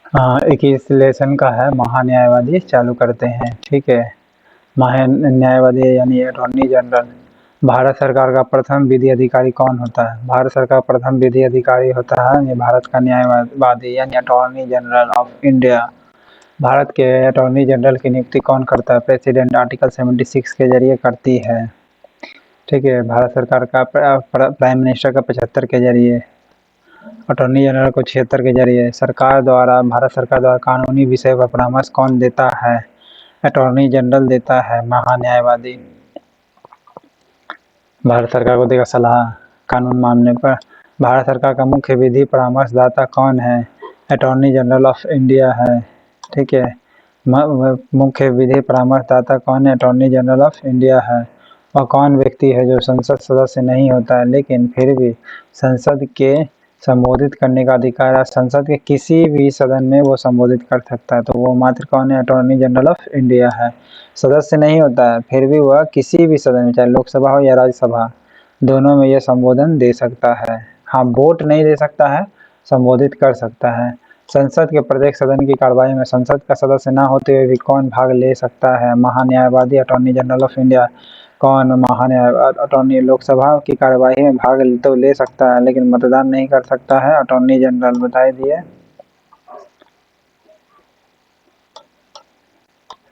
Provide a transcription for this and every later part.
हाँ, 21 लेसन का है महान्यायवादी। चालू करते हैं। ठीक है। महान्यायवादी यानी अटॉर्नी जनरल। भारत सरकार का प्रथम विधि अधिकारी कौन होता है? भारत सरकार का प्रथम विधि अधिकारी होता है ये भारत का न्यायवादी यानी attorney general of India. Bharat के अटॉर्नी जनरल की नियुक्ति कौन करता है? प्रेसिडेंट आर्टिकल 76 के जरिए करती है। ठीक है। भारत सरकार का प्राइम मिनिस्टर का 75 के जरिए, अटॉर्नी जनरल को 76 के जरिए। भारत सरकार द्वारा कानूनी विषय पर परामर्श कौन देता है? अटॉर्नी जनरल देता है। महान्यायवादी भारत सरकार को देगा सलाह कानून मामले पर। भारत सरकार का मुख्य विधि परामर्शदाता कौन है? अटॉर्नी जनरल ऑफ इंडिया है। ठीक है। मुख्य विधि परामर्शदाता कौन है? अटॉर्नी जनरल ऑफ इंडिया है। और कौन व्यक्ति है जो संसद सदस्य नहीं होता है लेकिन फिर भी संसद के संबोधित करने का अधिकार है? संसद के किसी भी सदन में वो संबोधित कर सकता है, तो वो मात्र कौन है? अटॉर्नी जनरल ऑफ इंडिया है। सदस्य नहीं होता है फिर भी वह किसी भी सदन में, चाहे लोकसभा हो या राज्यसभा, दोनों में यह संबोधन दे सकता है। हाँ, वोट नहीं दे सकता है, संबोधित कर सकता है। संसद के प्रत्येक सदन की कार्यवाही में संसद का सदस्य न होते हुए भी कौन भाग ले सकता है? महान्यायवादी अटॉर्नी जनरल ऑफ इंडिया। कौन अटॉर्नी लोकसभा की कार्यवाही में भाग तो ले सकता है लेकिन मतदान नहीं कर सकता है? अटॉर्नी जनरल बताए दिए।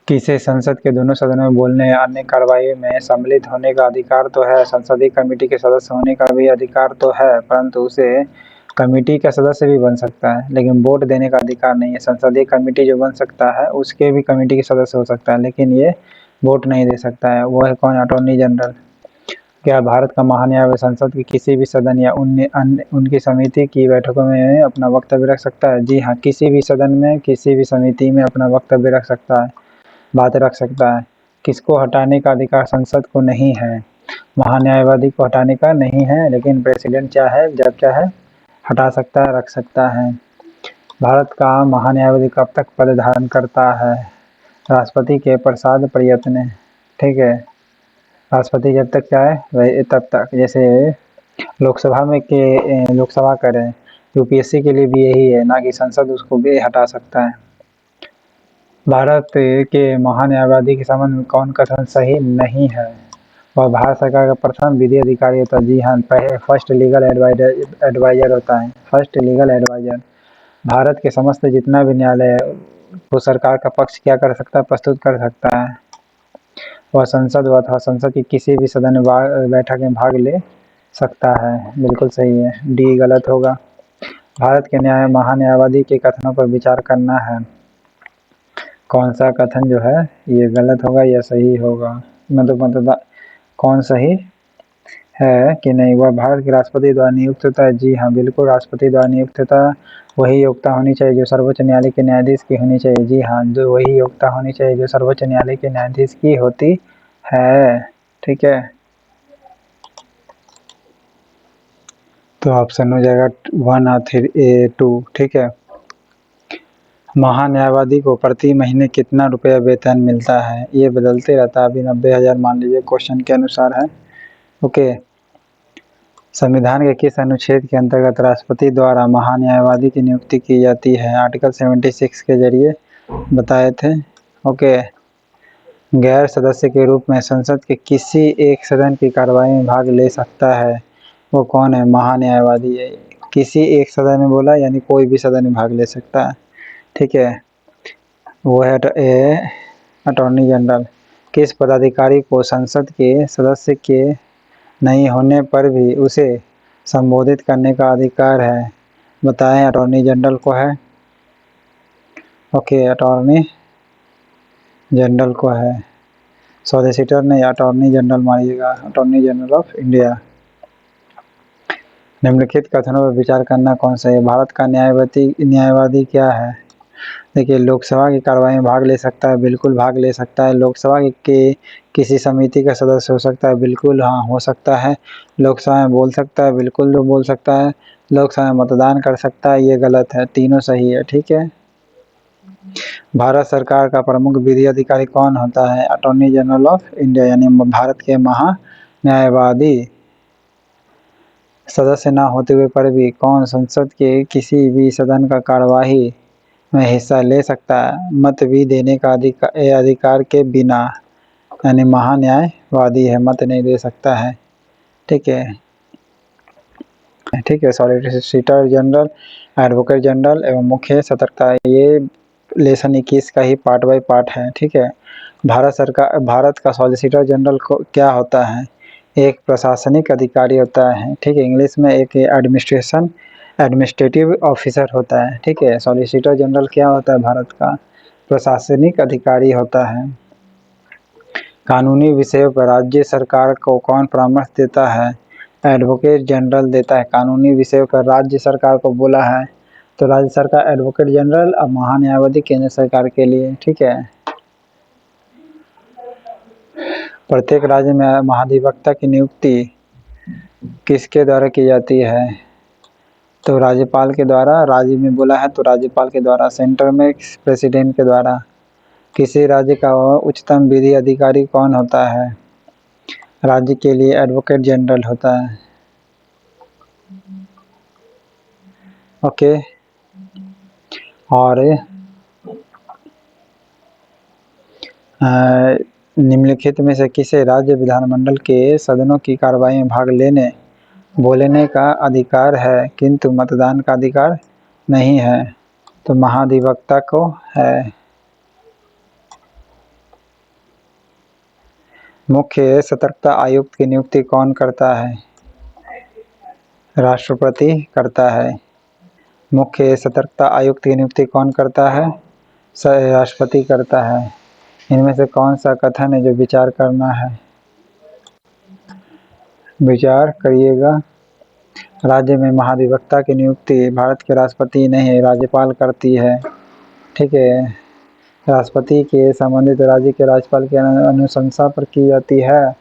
किसे संसद के दोनों सदनों में बोलने या अन्य कार्यवाही में सम्मिलित होने का अधिकार तो है, संसदीय कमेटी के सदस्य होने का भी अधिकार तो है, परंतु उसे कमेटी का सदस्य भी बन सकता है लेकिन वोट देने का अधिकार नहीं है। संसदीय कमेटी जो बन सकता है उसके भी कमेटी के सदस्य हो सकता है लेकिन ये वोट नहीं दे सकता है। वो है कौन? Attorney general. क्या भारत का महान्यायवादी संसद के किसी भी सदन या उनकी समिति की बैठकों में अपना वक्तव्य रख सकता है? जी हाँ, किसी भी सदन में, किसी भी समिति में अपना वक्तव्य रख सकता है, बात रख सकता है। किसको हटाने का अधिकार संसद को नहीं है? महान्यायवादी को हटाने का नहीं है लेकिन प्रेसिडेंट चाहे जब चाहे हटा सकता है, रख सकता है। भारत का महान्यायवादी कब तक पद धारण करता है? राष्ट्रपति के प्रसाद प्रयत्न। ठीक है। राष्ट्रपति जब तक चाहे वही तब तक। जैसे लोकसभा में लोकसभा करें, यूपीएससी के लिए भी यही है, ना कि संसद उसको भी हटा सकता है। भारत के महान्यायवादी के संबंध में कौन कथन सही नहीं है? वह भारत सरकार का प्रथम विधि अधिकारी होता है। जी हाँ, फर्स्ट लीगल एडवाइजर होता है। First legal adviser. भारत के समस्त जितना भी न्यायालय है वो सरकार का पक्ष क्या कर सकता है? प्रस्तुत कर सकता है। वह संसद अथवा संसद की किसी भी सदन बैठक में भाग ले सकता है। बिल्कुल सही है, डी गलत होगा। भारत के महान्यायवादी के कथनों पर विचार करना है। कौन सा कथन जो है ये गलत होगा या सही होगा? मतलब कौन सही है कि नहीं? वह भारत के राष्ट्रपति द्वारा नियुक्त होता है। जी हाँ, बिल्कुल राष्ट्रपति द्वारा नियुक्त होता है। वही योग्यता होनी चाहिए जो सर्वोच्च न्यायालय के न्यायाधीश की होनी चाहिए। जी हाँ, जो वही योग्यता होनी चाहिए जो सर्वोच्च न्यायालय के न्यायाधीश की होती है। ठीक है। तो ऑप्शन हो जाएगा 1 और 2। ठीक है। महान्यायवादी को प्रति महीने कितना रुपया वेतन मिलता है? ये बदलते रहता है। अभी 90,000 मान लीजिए क्वेश्चन के अनुसार है। ओके। संविधान के किस अनुच्छेद के अंतर्गत राष्ट्रपति द्वारा महान्यायवादी की नियुक्ति की जाती है? आर्टिकल 76 के जरिए बताए थे। ओके। गैर सदस्य के रूप में संसद के किसी एक सदन की कार्यवाही में भाग ले सकता है। वो कौन है? महान्यायवादी है। किसी एक सदन में बोला यानी कोई भी सदन में भाग ले सकता है। ठीक है। वो है अटॉर्नी जनरल। किस पदाधिकारी को संसद के सदस्य के नहीं होने पर भी उसे संबोधित करने का अधिकार है? बताएं। अटॉर्नी जनरल को है। ओके, अटॉर्नी जनरल को है। सॉलिसिटर नहीं, अटॉर्नी जनरल मानिएगा। Attorney general of India. निम्नलिखित कथनों पर विचार करना कौन सा है? भारत का न्यायवादी क्या है? देखिए, लोकसभा की कार्यवाही में भाग ले सकता है, बिल्कुल भाग ले सकता है। लोकसभा के किसी समिति का सदस्य हो सकता है, बिल्कुल हाँ हो सकता है। लोकसभा में बोल सकता है, बिल्कुल तो बोल सकता है। लोकसभा में मतदान कर सकता है, ये गलत है। तीनों सही है। ठीक है। भारत सरकार का प्रमुख विधि अधिकारी कौन होता है? अटॉर्नी जनरल ऑफ इंडिया यानी भारत के महान्यायवादी। सदस्य न होते हुए पर भी कौन संसद के किसी भी सदन का कार्यवाही में हिस्सा ले सकता है, मत भी देने का अधिकार के बिना, यानी महान्यायवादी है, मत नहीं दे सकता है। ठीक है, ठीक है। सॉलिसिटर जनरल, एडवोकेट जनरल एवं मुख्य सतर्कता, ये लेसन 21 का ही पार्ट बाय पार्ट है। ठीक है, भारत का सॉलिसिटर जनरल को क्या होता है? एक प्रशासनिक अधिकारी होता है। ठीक है, इंग्लिश में एक एडमिनिस्ट्रेटिव ऑफिसर होता है। ठीक है, सॉलिसिटर जनरल क्या होता है? भारत का प्रशासनिक अधिकारी होता है। कानूनी विषयों पर राज्य सरकार को कौन परामर्श देता है? एडवोकेट जनरल देता है। कानूनी विषयों पर राज्य सरकार को बोला है तो राज्य सरकार एडवोकेट जनरल और महान्यायवादी केंद्र सरकार के लिए। ठीक है, प्रत्येक राज्य में महाधिवक्ता की नियुक्ति किसके द्वारा की जाती है? तो राज्यपाल के द्वारा। राज्य में बोला है तो राज्यपाल के द्वारा। सेंटर में प्रेसिडेंट के द्वारा। किसी राज्य का उच्चतम विधि अधिकारी कौन होता है? राज्य के लिए एडवोकेट जनरल होता है। ओके, और निम्नलिखित में से किसे राज्य विधानमंडल के सदनों की कार्यवाही में भाग लेने, बोलने का अधिकार है किंतु मतदान का अधिकार नहीं है? तो महाधिवक्ता को है। मुख्य सतर्कता आयुक्त की नियुक्ति कौन करता है? राष्ट्रपति करता है। मुख्य सतर्कता आयुक्त की नियुक्ति कौन करता है? राष्ट्रपति करता है। इनमें से कौन सा कथन है जो विचार करना है? विचार करिएगा। राज्य में महाधिवक्ता की नियुक्ति भारत के राष्ट्रपति नहीं, राज्यपाल करती है। ठीक है, राष्ट्रपति के संबंधित राज्य के राज्यपाल की अनुशंसा पर की जाती है?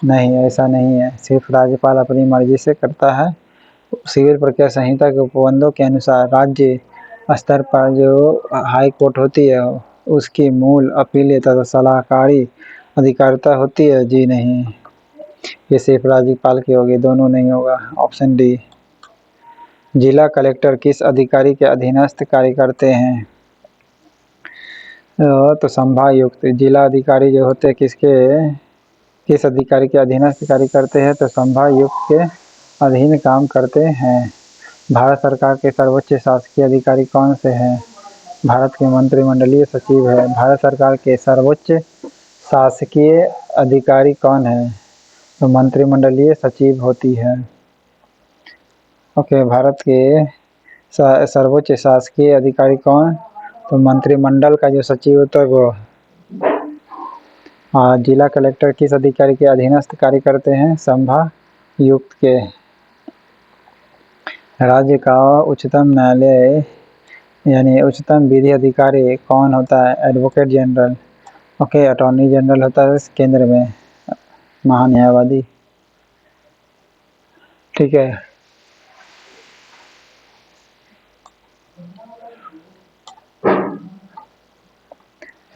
नहीं, ऐसा नहीं है। सिर्फ राज्यपाल अपनी मर्जी से करता है। सिविल प्रक्रिया संहिता के उपबंधों के अनुसार राज्य स्तर पर जो हाई कोर्ट होती है उसकी मूल अपील तथा सलाहकारी अधिकारिता होती है? जी नहीं, ये सिर्फ राज्यपाल की होगी, दोनों नहीं होगा। Option D. जिला कलेक्टर किस अधिकारी के अधीनस्थ कार्य करते हैं? तो संभागायुक्त। जिला अधिकारी जो होते हैं किस अधिकारी के अधीनस्थ कार्य करते हैं? तो संभागायुक्त के अधीन काम करते हैं। भारत सरकार के सर्वोच्च शासकीय अधिकारी कौन से हैं? भारत के मंत्रिमंडलीय सचिव है। भारत सरकार के सर्वोच्च शासकीय अधिकारी कौन है? तो मंत्रिमंडलीय सचिव होती है। ओके, भारत के सर्वोच्च शासकीय अधिकारी कौन? तो मंत्रिमंडल का जो सचिव होता है वो। जिला कलेक्टर किस अधिकारी के अधीनस्थ कार्य करते हैं? संभागायुक्त के। राज्य का उच्चतम न्यायालय यानी उच्चतम विधि अधिकारी कौन होता है? Advocate general. Okay, attorney general होता है केंद्र में, महान्यायवादी। ठीक है,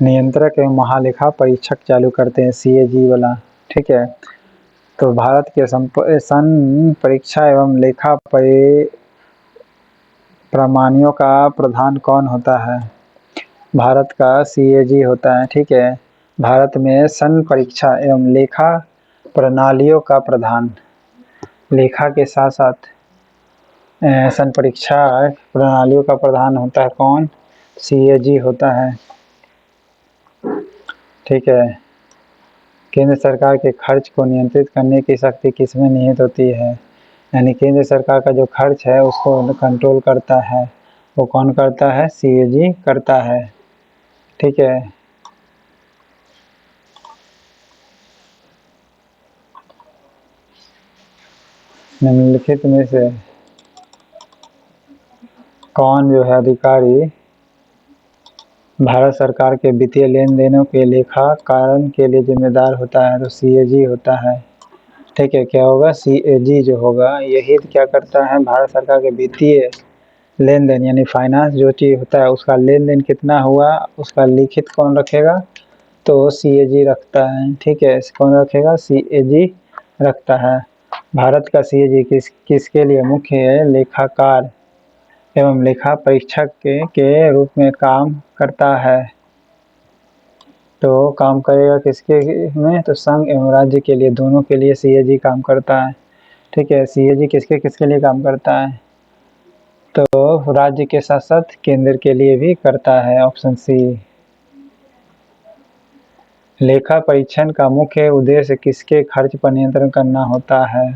नियंत्रक एवं महालेखा परीक्षक चालू करते हैं, CAG वाला। ठीक है, तो भारत के सन परीक्षा एवं लेखा प्रमाणियों का प्रधान कौन होता है? भारत का CAG होता है। ठीक है, भारत में सन परीक्षा एवं लेखा प्रणालियों का प्रधान, लेखा के साथ साथ सन परीक्षा प्रणालियों का प्रधान होता है कौन? CAG होता है। ठीक है, केंद्र सरकार के खर्च को नियंत्रित करने की शक्ति किसमें निहित होती है? यानी केंद्र सरकार का जो खर्च है उसको कंट्रोल करता है, वो कौन करता है? CAG करता है। ठीक है, निम्नलिखित में से कौन जो है अधिकारी भारत सरकार के वित्तीय लेन देनों के लेखाकरण के लिए जिम्मेदार होता है? तो CAG होता है। ठीक है, क्या होगा? CAG जो होगा यही क्या करता है? भारत सरकार के वित्तीय लेन देन यानी फाइनेंस जो चीज़ होता है उसका लेन देन कितना हुआ उसका लिखित कौन रखेगा? तो CAG रखता है। ठीक है, कौन रखेगा? CAG रखता है। भारत का CAG किसके लिए मुख्य है? लेखाकार एवं लेखा परीक्षक के रूप में काम करता है। तो काम करेगा किसके में? तो संघ एवं राज्य के लिए, दोनों के लिए सीएजी काम करता है। ठीक है, सीएजी किसके किसके लिए काम करता है? तो राज्य के साथ साथ केंद्र के लिए भी करता है, ऑप्शन सी। लेखा परीक्षण का मुख्य उद्देश्य किसके खर्च पर नियंत्रण करना होता है?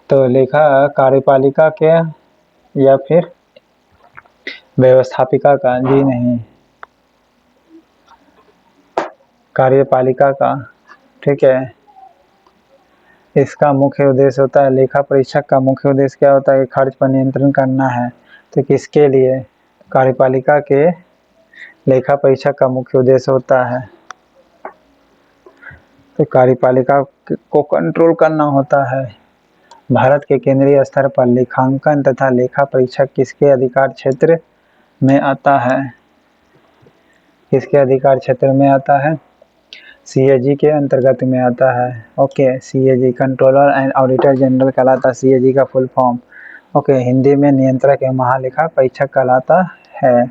तो लेखा कार्यपालिका के या फिर व्यवस्थापिका का? जी नहीं, कार्यपालिका का। ठीक है, इसका मुख्य उद्देश्य होता है, लेखा परीक्षक का मुख्य उद्देश्य क्या होता है? खर्च पर नियंत्रण करना है। तो किसके लिए? कार्यपालिका के लेखा परीक्षक का मुख्य उद्देश्य होता है, तो कार्यपालिका को कंट्रोल करना होता है। भारत के केंद्रीय स्तर पर लेखांकन तथा लेखा परीक्षक किसके अधिकार क्षेत्र में आता है? किसके अधिकार क्षेत्र में आता है? सीएजी के अंतर्गत में आता है। Okay, CAG controller and auditor general कहलाता है, सीएजी का फुल फॉर्म। ओके, हिंदी में नियंत्रक एवं महालेखा परीक्षक कहलाता है।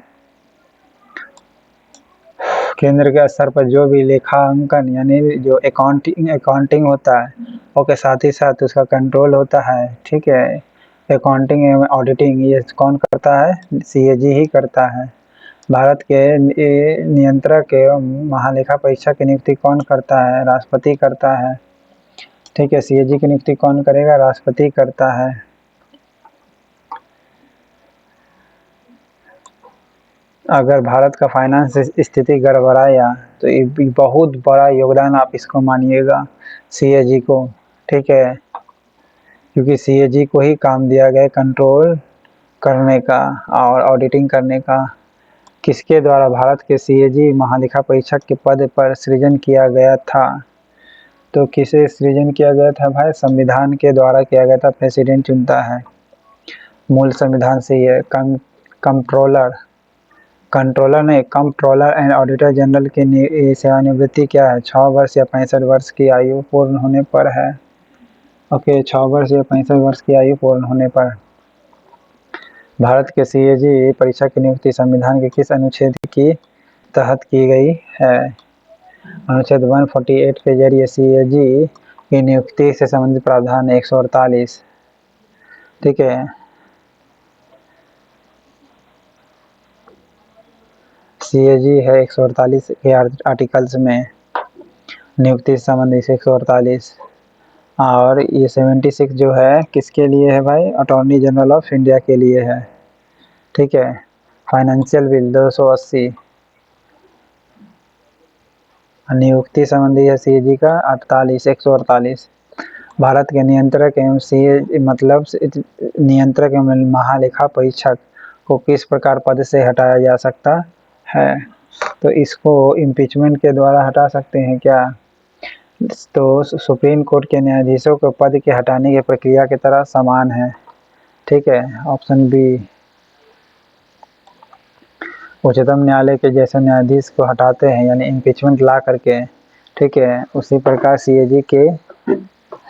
केंद्र के स्तर पर जो भी लेखांकन यानी जो अकाउंटिंग होता है, ओके, साथ ही साथ उसका कंट्रोल होता है। ठीक है, अकाउंटिंग एवं ऑडिटिंग ये कौन करता है? सीएजी ही करता है। भारत के नियंत्रक एवं महालेखा परीक्षक की नियुक्ति कौन करता है? राष्ट्रपति करता है। ठीक है, सीएजी की नियुक्ति कौन करेगा? राष्ट्रपति करता है। अगर भारत का फाइनेंस स्थिति गड़बड़ाया तो ये बहुत बड़ा योगदान आप इसको मानिएगा, सीएजी को। ठीक है, क्योंकि सीएजी को ही काम दिया गया कंट्रोल करने का और ऑडिटिंग करने का। किसके द्वारा भारत के सीएजी महालेखा परीक्षक के पद पर सृजन किया गया था? तो किसे सृजन किया गया था भाई? संविधान के द्वारा किया गया था, प्रेसिडेंट चुनता है, मूल संविधान से ही है। कंट्रोलर एंड ऑडिटर जनरल की सेवानिवृत्ति क्या है? 6 वर्ष या 65 वर्ष की आयु पूर्ण होने पर है। ओके, 6 वर्ष या 65 वर्ष की आयु पूर्ण होने पर। भारत के सीएजी परीक्षा की नियुक्ति संविधान के किस अनुच्छेद की तहत की गई है? अनुच्छेद 148 के जरिए सीएजी की नियुक्ति से संबंधित प्रावधान 148। ठीक है, सीएजी है 148 के आर्टिकल्स में, नियुक्ति से संबंधित 148। और ये 76 जो है किसके लिए है भाई? अटॉर्नी जनरल ऑफ इंडिया के लिए है। ठीक है, फाइनेंशियल बिल 280, नियुक्ति संबंधी है सीएजी का 148। भारत के नियंत्रक एवं नियंत्रक एवं महालेखा परीक्षक को किस प्रकार पद से हटाया जा सकता है? तो इसको इम्पीचमेंट के द्वारा हटा सकते हैं क्या? तो सुप्रीम कोर्ट के न्यायाधीशों को पद के हटाने की प्रक्रिया की तरह समान है। ठीक है, ऑप्शन बी। उच्चतम न्यायालय के जैसे न्यायाधीश को हटाते हैं यानी इम्पीचमेंट ला करके, ठीक है, उसी प्रकार सीएजी के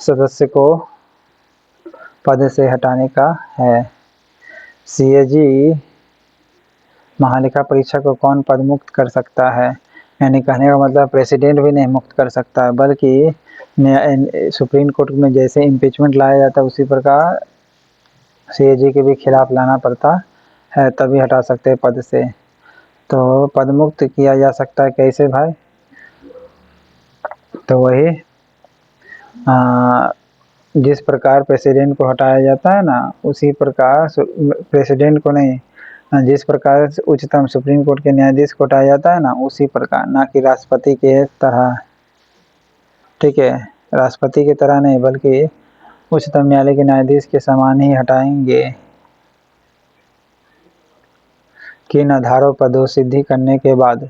सदस्य को पद से हटाने का है। सीएजी महालेखा परीक्षक को कौन पद मुक्त कर सकता है? यानी कहने का मतलब प्रेसिडेंट भी नहीं मुक्त कर सकता है, बल्कि सुप्रीम कोर्ट में जैसे इम्पीचमेंट लाया जाता है उसी प्रकार सीएजी के भी खिलाफ लाना पड़ता है, तभी हटा सकते हैं पद से। तो पद मुक्त किया जा सकता है कैसे भाई? तो वही जिस प्रकार प्रेसिडेंट को हटाया जाता है ना, उसी प्रकार प्रेसिडेंट को नहीं, जिस प्रकार उच्चतम सुप्रीम कोर्ट के न्यायाधीश को हटाया जाता है ना, उसी प्रकार, ना कि राष्ट्रपति के तरह। ठीक है, राष्ट्रपति की तरह नहीं बल्कि उच्चतम न्यायालय के न्यायाधीश के समान ही हटाएंगे। किन आधारों पर दोष सिद्धि करने के बाद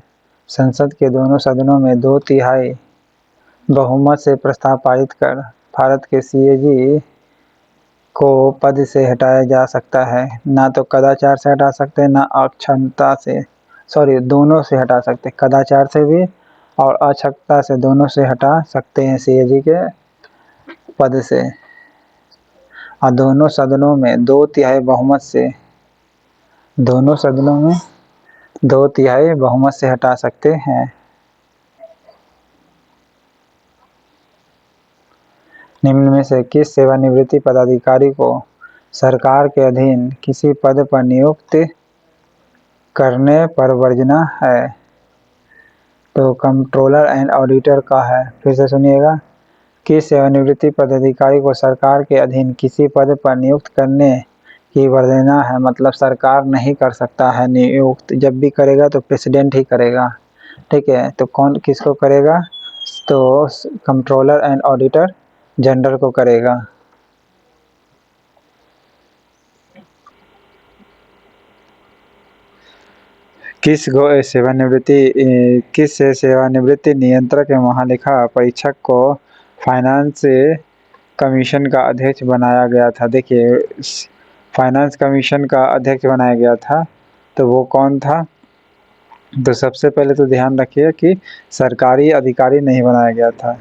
संसद के दोनों सदनों में 2/3 बहुमत से प्रस्ताव पारित कर भारत के सीएजी को पद से हटाया जा सकता है? ना तो कदाचार से हटा सकते हैं, ना अक्षमता से, दोनों से हटा सकते हैं, कदाचार से भी और अक्षमता से, दोनों से हटा सकते हैं सीएजी के पद से। और दोनों सदनों में 2/3 बहुमत से दोनों सदनों में 2/3 बहुमत से हटा सकते हैं। निम्न में से किस सेवानिवृत्ति पदाधिकारी को सरकार के अधीन किसी पद पर नियुक्त करने पर वर्जना है? तो कंट्रोलर एंड ऑडिटर का है। फिर से सुनिएगा, किस सेवानिवृत्ति पदाधिकारी को सरकार के अधीन किसी पद पर नियुक्त करने की वर्जना है, मतलब सरकार नहीं कर सकता है नियुक्त, जब भी करेगा तो प्रेसिडेंट ही करेगा। ठीक है, तो कौन किसको करेगा? तो कंट्रोलर एंड ऑडिटर जनरल को करेगा। किस सेवानिवृत्ति नियंत्रक एवं महालेखा परीक्षक को फाइनेंस कमीशन का अध्यक्ष बनाया गया था? देखिए, फाइनेंस कमीशन का अध्यक्ष बनाया गया था, तो वो कौन था? तो सबसे पहले तो ध्यान रखिए कि सरकारी अधिकारी नहीं बनाया गया था।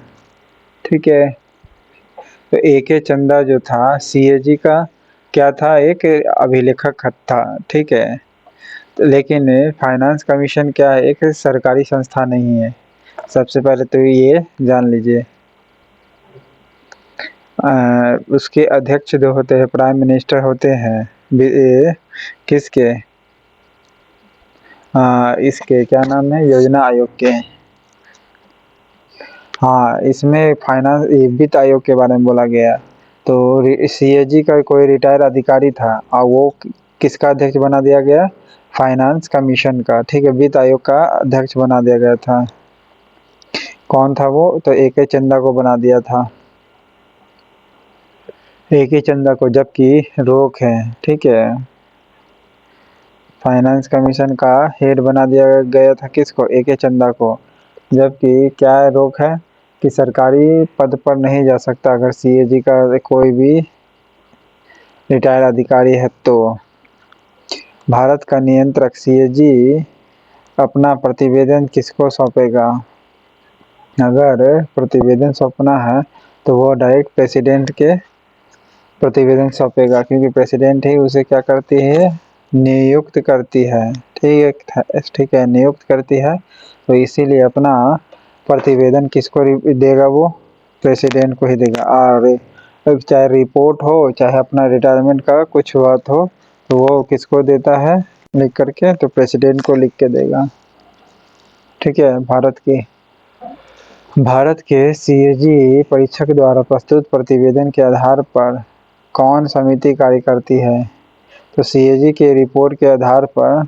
ठीक है, तो AK चंदा जो था CAG का क्या था? एक अभिलेखक था। ठीक है, तो लेकिन फाइनेंस कमीशन क्या है? एक सरकारी संस्था नहीं है। सबसे पहले तो ये जान लीजिए। उसके अध्यक्ष जो होते हैं प्राइम मिनिस्टर होते हैं। किसके? इसके क्या नाम है? योजना आयोग के। हाँ, इसमें फाइनेंस वित्त आयोग के बारे में बोला गया। तो CAG का कोई रिटायर्ड अधिकारी था और वो किसका अध्यक्ष बना दिया गया? फाइनेंस कमीशन का। ठीक है, वित्त आयोग का अध्यक्ष बना दिया गया था। कौन था वो? तो AK चंदा को बना दिया था। AK चंदा को, जबकि रोक है। ठीक है, फाइनेंस कमीशन का हेड बना दिया गया था किसको? AK चंदा को। जबकि क्या रोक है कि सरकारी पद पर नहीं जा सकता अगर CAG का कोई भी रिटायर्ड अधिकारी है तो। भारत का नियंत्रक CAG अपना प्रतिवेदन किसको सौंपेगा? अगर प्रतिवेदन सौंपना है तो वो डायरेक्ट प्रेसिडेंट के प्रतिवेदन सौंपेगा, क्योंकि प्रेसिडेंट ही उसे क्या करती है? नियुक्त करती है। ठीक है, नियुक्त करती है, तो इसीलिए अपना प्रतिवेदन किसको देगा? वो प्रेसिडेंट को ही देगा। और चाहे रिपोर्ट हो, चाहे अपना रिटायरमेंट का कुछ बात हो, तो वो किसको देता है लिख करके? तो प्रेसिडेंट को लिख के देगा। ठीक है, भारत के CAG परीक्षक द्वारा प्रस्तुत प्रतिवेदन के आधार पर कौन समिति कार्य करती है? तो CAG के रिपोर्ट के आधार पर,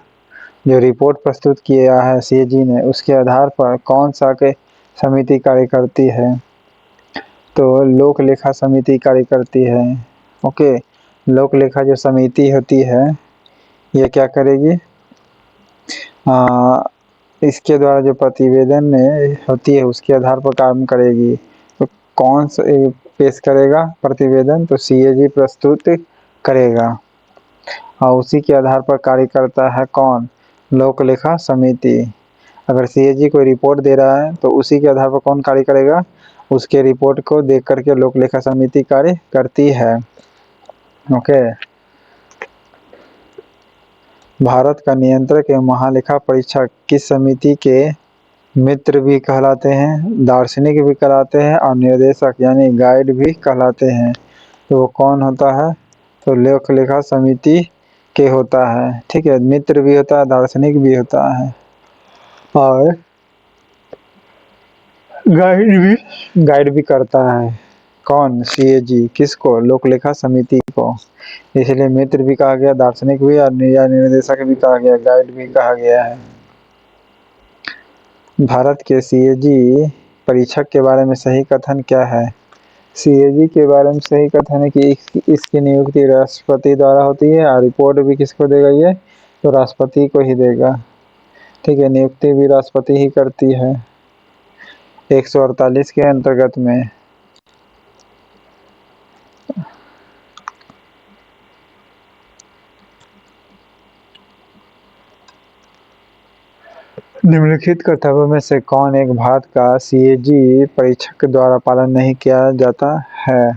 जो रिपोर्ट प्रस्तुत किया है CAG ने, उसके आधार पर कौन सा के समिति कार्य करती है? तो लोक लेखा समिति कार्य करती है। ओके, लोक लेखा जो समिति होती है ये क्या करेगी? इसके द्वारा जो प्रतिवेदन होती है उसके आधार पर काम करेगी। तो कौन सा पेश करेगा प्रतिवेदन? तो CAG प्रस्तुत करेगा और उसी के आधार पर कार्य करता है कौन? लोक लेखा समिति। अगर CAG कोई रिपोर्ट दे रहा है तो उसी के आधार पर कौन कार्य करेगा? उसके रिपोर्ट को देख करके लोक लेखा समिति कार्य करती है। ओके, भारत का नियंत्रक एवं महालेखा परीक्षक किस समिति के मित्र भी कहलाते हैं, दार्शनिक भी कहलाते हैं और निर्देशक यानी गाइड भी कहलाते हैं? तो वो कौन होता है? तो लोक लेखा समिति के होता है। ठीक है, मित्र भी होता है, दार्शनिक भी होता है और गाइड भी करता है। कौन? CAG किसको? लोक लेखा समिति को। इसलिए मित्र भी कहा गया, दार्शनिक भी और निर्देशक भी कहा गया, गाइड भी कहा गया है। भारत के CAG परीक्षक के बारे में सही कथन क्या है? CAG के बारे में सही कथन है कि इसकी नियुक्ति राष्ट्रपति द्वारा होती है और रिपोर्ट भी किसको देगा ये? तो राष्ट्रपति को ही देगा। ठीक है, नियुक्ति भी राष्ट्रपति ही करती है 148 के अंतर्गत में। निम्नलिखित कर्तव्यों में से कौन एक भारत का CAG परीक्षक द्वारा पालन नहीं किया जाता है?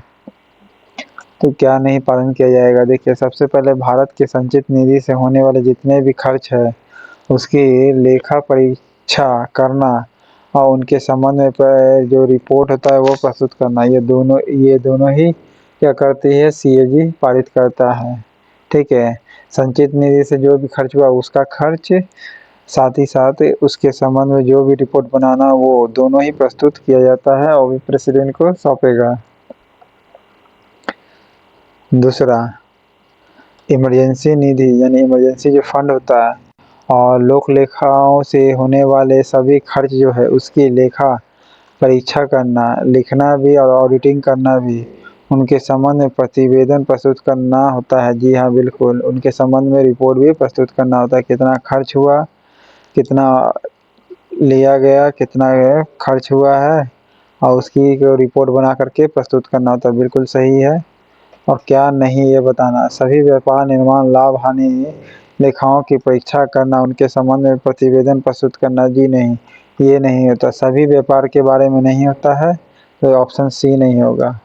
तो क्या नहीं पालन किया जाएगा? देखिए, सबसे पहले भारत के संचित निधि से होने वाले जितने भी खर्च है उसकी लेखा परीक्षा करना और उनके संबंध में जो रिपोर्ट होता है वो प्रस्तुत करना, ये दोनों ही क्या करती है? सीएजी पारित करता है। ठीक है, संचित निधि से जो भी खर्च हुआ उसका खर्च, साथ ही साथ उसके संबंध में जो भी रिपोर्ट बनाना वो दोनों ही प्रस्तुत किया जाता है और भी प्रेसिडेंट को सौंपेगा। दूसरा, इमरजेंसी निधि यानी इमरजेंसी जो फंड होता है और लोक लेखाओं से होने वाले सभी खर्च जो है उसकी लेखा परीक्षा करना, लिखना भी और ऑडिटिंग करना भी, उनके संबंध में प्रतिवेदन प्रस्तुत करना होता है। जी हाँ, बिल्कुल, उनके संबंध में रिपोर्ट भी प्रस्तुत करना होता है, कितना खर्च हुआ, कितना लिया गया, कितना खर्च हुआ है और उसकी रिपोर्ट बना करके प्रस्तुत करना होता है। बिल्कुल सही है। और क्या नहीं ये बताना, सभी व्यापार, निर्माण, लाभ, हानि लेखाओं की परीक्षा करना, उनके संबंध में प्रतिवेदन प्रस्तुत करना। जी नहीं, ये नहीं होता, सभी व्यापार के बारे में नहीं होता है, तो ऑप्शन सी नहीं होगा।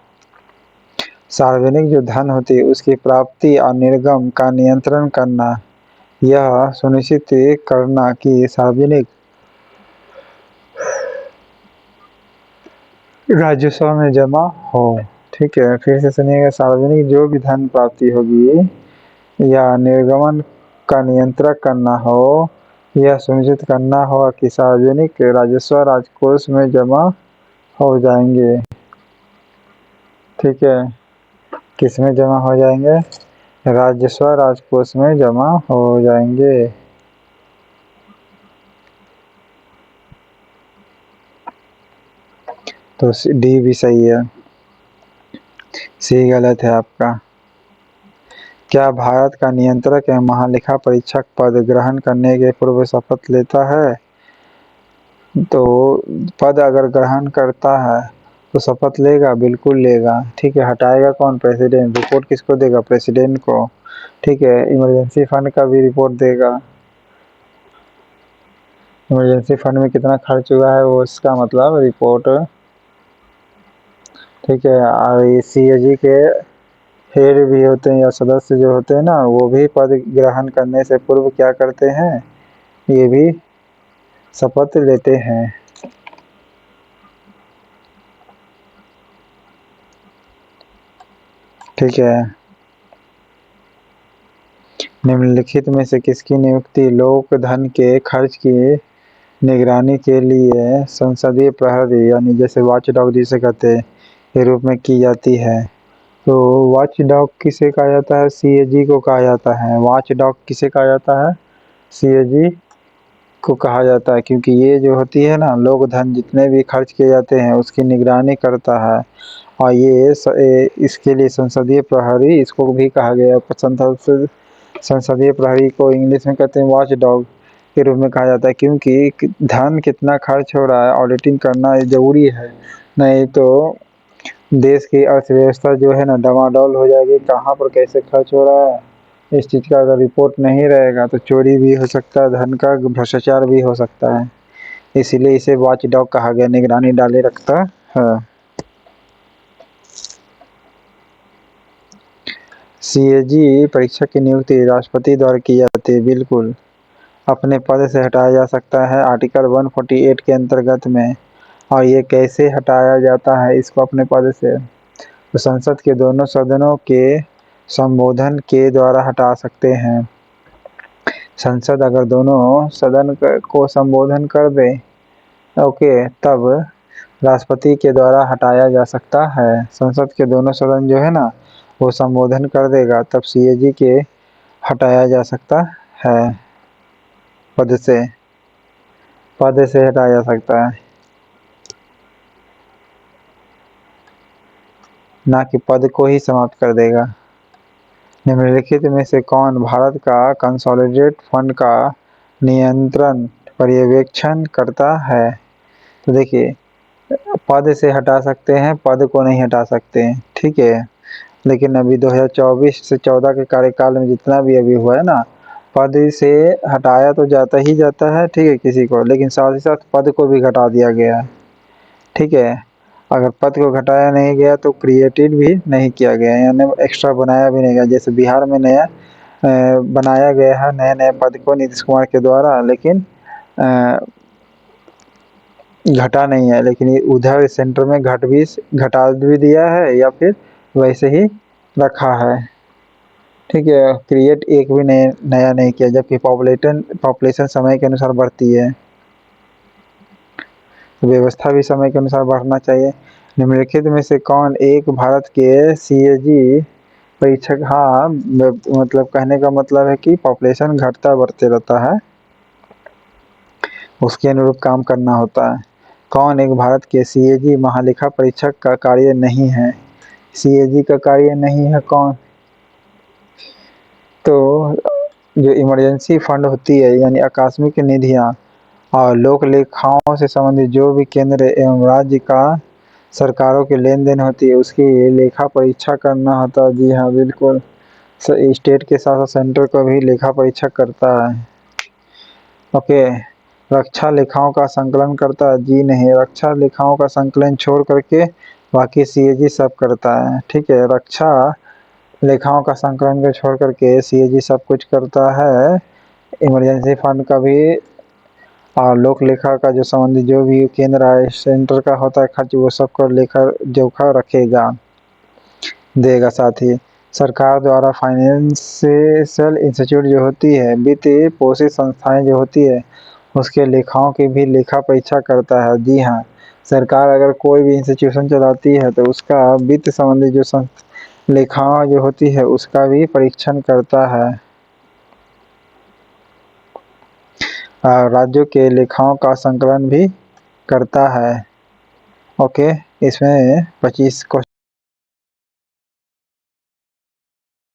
सार्वजनिक जो धन होती है उसकी प्राप्ति और निर्गम का नियंत्रण करना, यह सुनिश्चित करना कि सार्वजनिक राजस्व में जमा हो। ठीक है, फिर से सुनिएगा, सार्वजनिक जो भी धन प्राप्ति होगी या निर्गमन का नियंत्रण करना हो, यह सुनिश्चित करना होगा कि सार्वजनिक राजस्व राजकोष में जमा हो जाएंगे। ठीक है, किस में जमा हो जाएंगे? राजस्व राजकोष में जमा हो जाएंगे। तो डी भी सही है, सी गलत है आपका। क्या भारत का नियंत्रक एवं महालेखा परीक्षक पद ग्रहण करने के पूर्व शपथ लेता है? तो पद अगर ग्रहण करता है तो शपथ लेगा, बिल्कुल लेगा। ठीक है, हटाएगा कौन? प्रेसिडेंट। रिपोर्ट किसको देगा? प्रेसिडेंट को। ठीक है, इमरजेंसी फंड का भी रिपोर्ट देगा, इमरजेंसी फंड में कितना खर्च हुआ है वो इसका मतलब रिपोर्ट। ठीक है, और ये सीएजी के हेड भी होते हैं या सदस्य जो होते हैं ना, वो भी पद ग्रहण करने से पूर्व क्या करते हैं? ये भी शपथ लेते हैं। ठीक है, निम्नलिखित में से किसकी नियुक्ति लोक धन के खर्च की निगरानी के लिए संसदीय प्रहरी यानी जैसे वॉच डॉग जिसे कहते हैं के रूप में की जाती है? तो वॉच डॉग किसे कहा जाता है? सीएजी को कहा जाता है। वॉच डॉग किसे कहा जाता है? सीएजी को कहा जाता है, क्योंकि ये जो होती है ना, लोक धन जितने भी खर्च किए जाते हैं उसकी निगरानी करता है। और इसके लिए संसदीय प्रहरी इसको भी कहा गया। संसदीय प्रहरी को इंग्लिश में कहते हैं वॉच डॉग के रूप में कहा जाता है, क्योंकि धन कितना खर्च हो रहा है ऑडिटिंग करना जरूरी है, नहीं तो देश की अर्थव्यवस्था जो है ना डमाडोल हो जाएगी। कहाँ पर कैसे खर्च हो रहा है इस चीज़ का अगर रिपोर्ट नहीं रहेगा तो चोरी भी हो सकता है, धन का भ्रष्टाचार भी हो सकता है। इसीलिए इसे वॉच डॉग कहा गया, निगरानी डाले रखता है। सीएजी परीक्षा की नियुक्ति राष्ट्रपति द्वारा की जाती है। बिल्कुल, अपने पद से हटाया जा सकता है आर्टिकल 148 के अंतर्गत में। और ये कैसे हटाया जाता है इसको अपने पद से? तो संसद के दोनों सदनों के संबोधन के द्वारा हटा सकते हैं। संसद अगर दोनों सदन को संबोधन कर दे, ओके, तब राष्ट्रपति के द्वारा हटाया जा सकता है। संसद के दोनों सदन जो है ना वो संबोधन कर देगा, तब सीएजी के हटाया जा सकता है पद से, पद से हटाया जा सकता है, ना कि पद को ही समाप्त कर देगा। निम्नलिखित में से कौन भारत का कंसोलिडेट फंड का नियंत्रण पर्यवेक्षण करता है? तो देखिए, पद से हटा सकते हैं, पद को नहीं हटा सकते हैं। ठीक है, लेकिन अभी 2024 से 14 के कार्यकाल में जितना भी अभी हुआ है ना, पद से हटाया तो जाता ही जाता है, ठीक है, किसी को, लेकिन साथ ही साथ पद को भी घटा दिया गया है। ठीक है, अगर पद को घटाया नहीं गया तो क्रिएटेड भी नहीं किया गया, यानी एक्स्ट्रा बनाया भी नहीं गया। जैसे बिहार में नया बनाया गया है नए नए पद को नीतीश कुमार के द्वारा, लेकिन घटा नहीं है। लेकिन उधर सेंटर में घटा भी दिया है या फिर वैसे ही रखा है। ठीक है, क्रिएट एक भी नया नहीं किया, जबकि पॉपुलेशन समय के अनुसार बढ़ती है, व्यवस्था भी समय के अनुसार बढ़ना चाहिए। निम्नलिखित में से कौन एक भारत के सीएजी परीक्षक, हाँ मतलब कहने का मतलब है कि पॉपुलेशन घटता बढ़ते रहता है, उसके अनुरूप काम करना होता है। कौन एक भारत के सीएजी महालेखा परीक्षक का कार्य नहीं है? सीएजी का कार्य नहीं है कौन? तो जो इमरजेंसी फंड होती है, यानी आकस्मिक निधियाँ और लोक लेखाओं से संबंधित जो भी केंद्र एवं राज्य का सरकारों की लेन देन होती है, उसकी लेखा परीक्षा करना होता है। जी हाँ, बिल्कुल। स्टेट के साथ साथ सेंटर का भी लेखा परीक्षा करता है। ओके, रक्षा लेखाओं का संकलन करता है? जी नहीं, रक्षा लेखाओं का संकलन छोड़ करके बाकी सीएजी सब करता है। ठीक है, रक्षा लेखाओं का संकलन को छोड़ करके सीएजी सब कुछ करता है। इमरजेंसी फंड का भी और लोक लेखा का जो संबंधित जो भी केंद्र है सेंटर का होता है खर्च, वो सबका लेखा जोखा रखेगा, देगा। साथ ही सरकार द्वारा फाइनेंशियल इंस्टीट्यूट जो होती है, वित्त पोषित संस्थाएं जो होती है, उसके लेखाओं की भी लेखा परीक्षा करता है। जी हाँ, सरकार अगर कोई भी इंस्टीट्यूशन चलाती है तो उसका वित्त संबंधी जो लेखाओं जो होती है उसका भी परीक्षण करता है। राज्यों के लेखाओं का संकलन भी करता है। ओके, इसमें 25 क्वेश्चन